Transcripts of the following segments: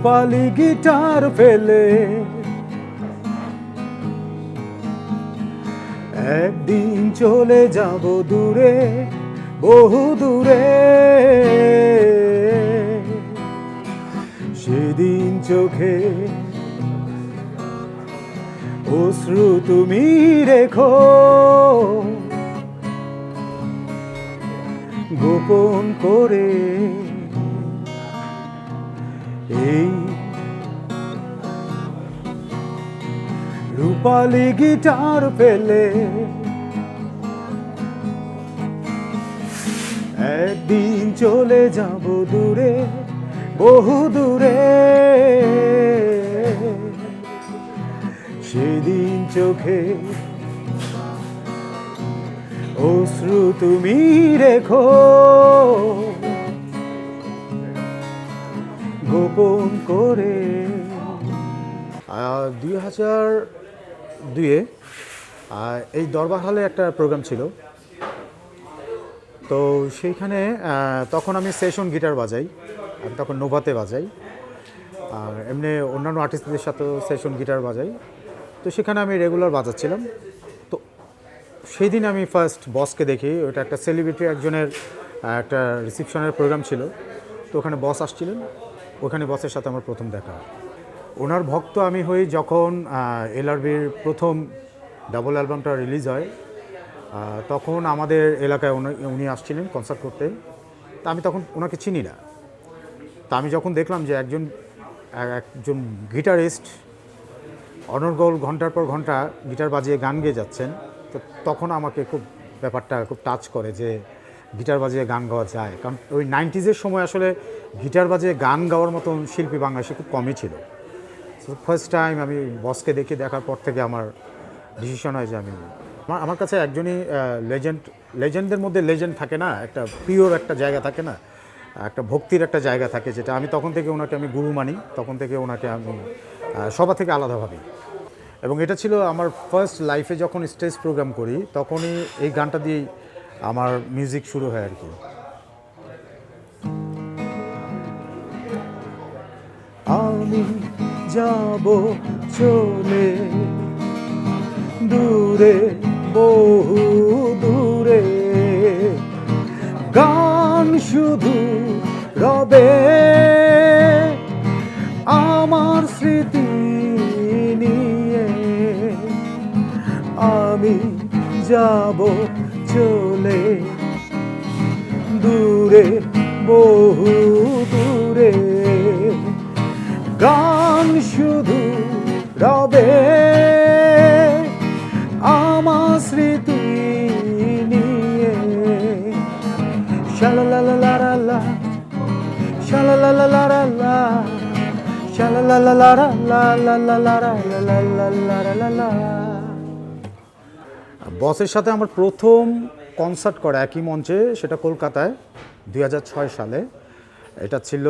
রূপালি guitar ফেলে একদিন চলে যাব দূরে, বহু দূরে। সেদিন চোখে অশ্রু তুমি রেখো, গোপন করে। এই রূপালি গিটার ফেলে একদিন চলে যাব দূরে, বহু দূরে। সেদিন চোখে অশ্রু তুমি রেখো, গোপন করে। 2002-এ এই দরবার হলে একটা প্রোগ্রাম ছিল। তো সেইখানে তখন আমি সেশন গিটার বাজাই, আমি তখন নোভাতে বাজাই, আর এমনি অন্যান্য আর্টিস্টদের সাথেও সেশন গিটার বাজাই। তো সেখানে আমি রেগুলার বাজাচ্ছিলাম। তো সেই দিন আমি ফার্স্ট বসকে দেখি। ওটা একটা সেলিব্রিটি একজনের একটা রিসেপশনের প্রোগ্রাম ছিল। তো ওখানে বস আসছিলেন, ওখানে বসের সাথে আমার প্রথম দেখা। ওনার ভক্ত আমি হই যখন এলআরবির প্রথম ডাবল অ্যালবামটা রিলিজ হয়। তখন আমাদের এলাকায় উনি আসছিলেন কনসার্ট করতে। তা আমি তখন ওনাকে চিনি না। তা আমি যখন দেখলাম যে একজন গিটারিস্ট অনর্গল ঘন্টার পর ঘন্টা গিটার বাজিয়ে গান গেয়ে যাচ্ছেন, তো তখন আমাকে খুব ব্যাপারটা খুব টাচ করে যে গিটার বাজিয়ে গান গাওয়া যায়। কারণ ওই 90s সময় আসলে গিটার বাজিয়ে গান গাওয়ার মতন শিল্পী বাংলাদেশে খুব কমই ছিল। সো ফার্স্ট টাইম আমি বসকে দেখার পর থেকে আমার ডিসিশন হয় যে আমার কাছে একজনই লেজেন্ডদের মধ্যে লেজেন্ড থাকে না, একটা পিওর একটা জায়গা থাকে না, একটা ভক্তির একটা জায়গা থাকে, যেটা আমি তখন থেকে ওনাকে আমি গুরু মানি, তখন থেকে ওনাকে আমি সবার থেকে আলাদা ভাবি। এবং এটা ছিল আমার ফার্স্ট লাইফে যখন স্টেজ প্রোগ্রাম করি, তখনই এই গানটা দিয়েই আমার মিউজিক শুরু হয় আর কি। আমি যাব চলে দূরে, বহু দূরে, গান শুধু রবে আমার স্মৃতি নিয়ে। আমি যাব চলে দূরে, বহু দূরে, গান শুধু রবে আমার স্মৃতি নিয়ে। শালালালালালা, শালালালালালা, শালালালালালা। বসের সাথে আমার প্রথম কনসার্ট করা একই মঞ্চে, সেটা কলকাতায় 2006 সালে। এটা ছিল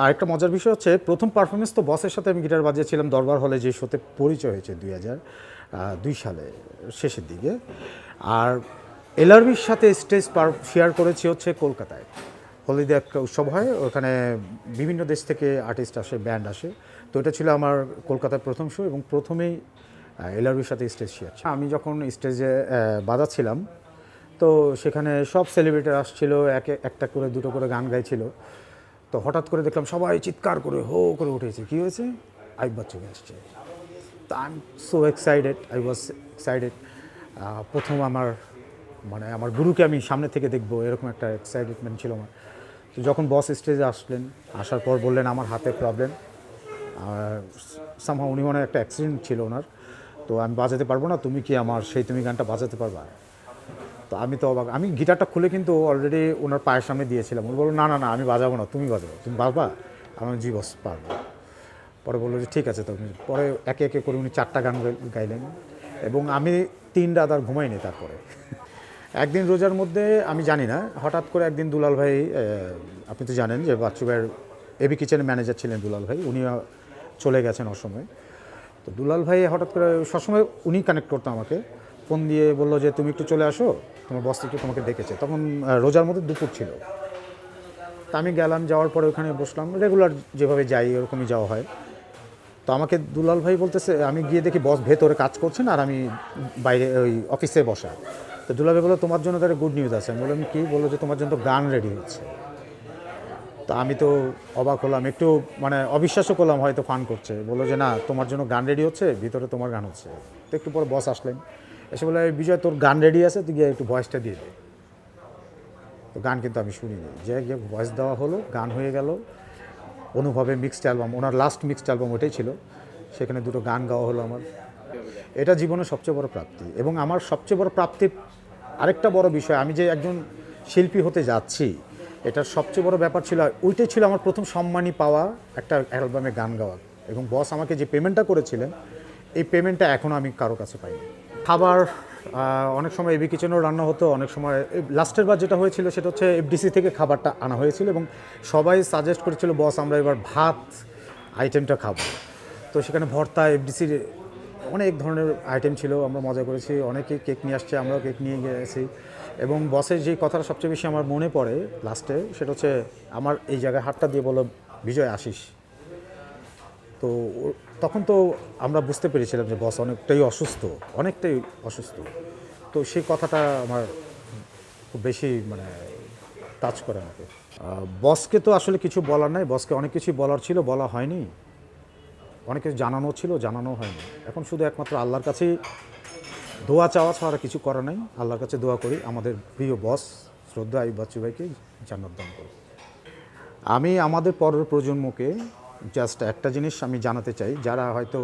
আরেকটা মজার বিষয় হচ্ছে, প্রথম পারফরমেন্স তো বসের সাথে আমি গিটার বাজিয়েছিলাম দরবার হলে, যে শোতে পরিচয় হয়েছে 2002 সালে শেষের দিকে। আর এলআরবির সাথে স্টেজ শেয়ার করেছি হচ্ছে কলকাতায়। হলিডে একটা উৎসব হয়, ওখানে বিভিন্ন দেশ থেকে আর্টিস্ট আসে, ব্যান্ড আসে। তো এটা ছিল আমার কলকাতার প্রথম শো এবং প্রথমেই এলআরবির সাথে স্টেজ শেয়ার। আমি যখন স্টেজে বাজাচ্ছিলাম, তো সেখানে সব সেলিব্রিটি আসছিল, একটা করে দুটো করে গান গাইছিল। তো হঠাৎ করে দেখলাম সবাই চিৎকার করে হো করে উঠেছে। কী হয়েছে? আইয়ুব বাচ্চু আসছে। তো I am so excited, I was excited. প্রথম আমার গুরুকে আমি সামনে থেকে দেখবো, এরকম একটা এক্সাইটেডমেন্ট ছিল আমার। তো যখন বস স্টেজে আসলেন, আসার পর বললেন আমার হাতে প্রবলেম, সামহাও উনি মনে একটা অ্যাক্সিডেন্ট ছিল ওনার, তো আমি বাজাতে পারবো না, তুমি কি আমার সেই তুমি গানটা বাজাতে পারবা? তো আমি তো অবাক, আমি গিটারটা খুলে কিন্তু অলরেডি ওনার পায়ের সামনে দিয়েছিলাম। উনি বললো না না না, আমি বাজাবো না, তুমি বাজাবো, তুমি পারবা? আমার জি বস পারবো। পরে বললো যে ঠিক আছে। তো পরে একে একে করে উনি 4টা গান গাইলেন এবং আমি 3 রাত আর ঘুমাইনি। তারপরে একদিন রোজার মধ্যে, আমি জানি না, হঠাৎ করে একদিন দুলাল ভাই, আপনি তো জানেন যে বাচ্চু ভাইয়ের এবি কিচেনের ম্যানেজার ছিলেন দুলাল ভাই, উনি চলে গেছেন অসময়ে। তো দুলাল ভাই হঠাৎ করে, সবসময় উনি কানেক্ট করতো আমাকে, ফোন দিয়ে বললো যে তুমি একটু চলে আসো, তোমার বস একটু তোমাকে ডেকেছে। তখন রোজার মধ্যে দুপুর ছিল। তা আমি গেলাম, যাওয়ার পরে ওখানে বসলাম, রেগুলার যেভাবে যাই ওরকমই যাওয়া হয়। তো আমাকে দুলাল ভাই বলতেছে, আমি গিয়ে দেখি বস ভেতরে কাজ করছেন আর আমি বাইরে ওই অফিসে বসা। তো দুলাল ভাই বললো তোমার জন্য তো একটা গুড নিউজ আছে। আমি বললাম কি? বললো যে তোমার জন্য তো গান রেডি হচ্ছে। তো আমি তো অবাক হলাম, একটু মানে অবিশ্বাসও করলাম হয়তো ফান করছে। বললো যে না, তোমার জন্য গান রেডি হচ্ছে, ভিতরে তোমার গান হচ্ছে। তো একটু পরে বস আসলেন, এসে বলে বিজয় তোর গান রেডি আছে, তুই গিয়ে একটু ভয়েসটা দিয়ে দে। তো গান কিন্তু আমি শুনিনি, যে গিয়ে ভয়েস দেওয়া হলো, গান হয়ে গেল। অনুভবের মিক্সড অ্যালবাম, ওনার লাস্ট মিক্সড অ্যালবাম ওটাই ছিল, সেখানে দুটো গান গাওয়া হলো আমার। এটা জীবনের সবচেয়ে বড় প্রাপ্তি। এবং আমার সবচেয়ে বড় প্রাপ্তির আরেকটা বড় বিষয়, আমি যে একজন শিল্পী হতে যাচ্ছি, এটার সবচেয়ে বড় ব্যাপার ছিল, ওইটাই ছিল আমার প্রথম সম্মানী পাওয়া একটা অ্যালবামে গান গাওয়া। এবং বস আমাকে যে পেমেন্টটা করেছিলেন, এই পেমেন্টটা এখনও আমি কারো কাছে পাইনি। খাবার অনেক সময় এবি কিচেনেও রান্না হতো, অনেক সময় লাস্টের বার যেটা হয়েছিল সেটা হচ্ছে এফডিসি থেকে খাবারটা আনা হয়েছিল এবং সবাই সাজেস্ট করেছিল বস আমরা এবার ভাত আইটেমটা খাবো। তো সেখানে ভর্তা, এফডিসির অনেক ধরনের আইটেম ছিল, আমরা মজা করেছি, অনেকেই কেক নিয়ে আসছে, আমরাও কেক নিয়ে গেছি। এবং বসের যেই কথাটা সবচেয়ে বেশি আমার মনে পড়ে লাস্টে, সেটা হচ্ছে আমার এই জায়গায় হাতটা দিয়ে বলল বিজয় আসিস। তো তখন তো আমরা বুঝতে পেরেছিলাম যে বস অনেকটাই অসুস্থ। তো সেই কথাটা আমার খুব বেশি মানে টাচ করে আমাকে। বসকে তো আসলে কিছু বলার নাই, বসকে অনেক কিছু বলার ছিল, বলা হয়নি, অনেক কিছু জানানো ছিল, জানানো হয়নি। এখন শুধু একমাত্র আল্লাহর কাছেই দোয়া চাওয়া ছাড়া কিছু করা নাই। আল্লাহর কাছে দোয়া করি আমাদের প্রিয় বস শ্রদ্ধা আইয়ুব বাচ্চু ভাইকে জান্নাত দান করি। আমি আমাদের পরের প্রজন্মকে জাস্ট একটা জিনিস আমি জানাতে চাই, যারা হয়তো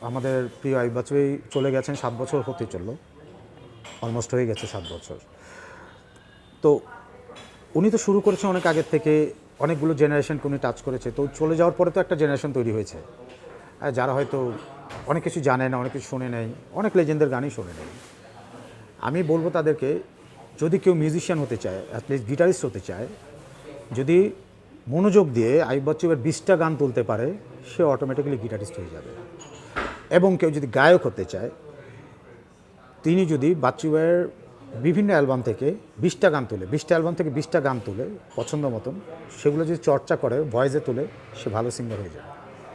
আমাদের প্রিয় আইয়ুব বাচ্চু ভাই চলে গেছেন, 7 বছর হতে চলল, অলমোস্ট হয়ে গেছে 7 বছর। তো উনি তো শুরু করেছেন অনেক আগের থেকে, অনেকগুলো জেনারেশনকে উনি টাচ করেছে। তো চলে যাওয়ার পরে তো একটা জেনারেশন তৈরি হয়েছে, যারা হয়তো অনেক কিছু জানে না, অনেক কিছু শোনে নাই, অনেক লেজেন্ডের গানই শোনে নাই। আমি বলবো তাদেরকে, যদি কেউ মিউজিশিয়ান হতে চায়, অ্যাটলিস্ট গিটারিস্ট হতে চায়, যদি মনোযোগ দিয়ে আইয়ুব বাচ্চু ভাইয়ের 20টা গান তুলতে পারে, সে অটোমেটিক্যালি গিটারিস্ট হয়ে যাবে। এবং কেউ যদি গায়ক হতে চায়, তিনি যদি বাচ্চু ভাইয়ের বিভিন্ন অ্যালবাম থেকে 20টা গান তুলে, 20টা অ্যালবাম থেকে 20টা গান তুলে পছন্দ মতন, সেগুলো যদি চর্চা করে, ভয়েসে তুলে, সে ভালো সিঙ্গার হয়ে যায়।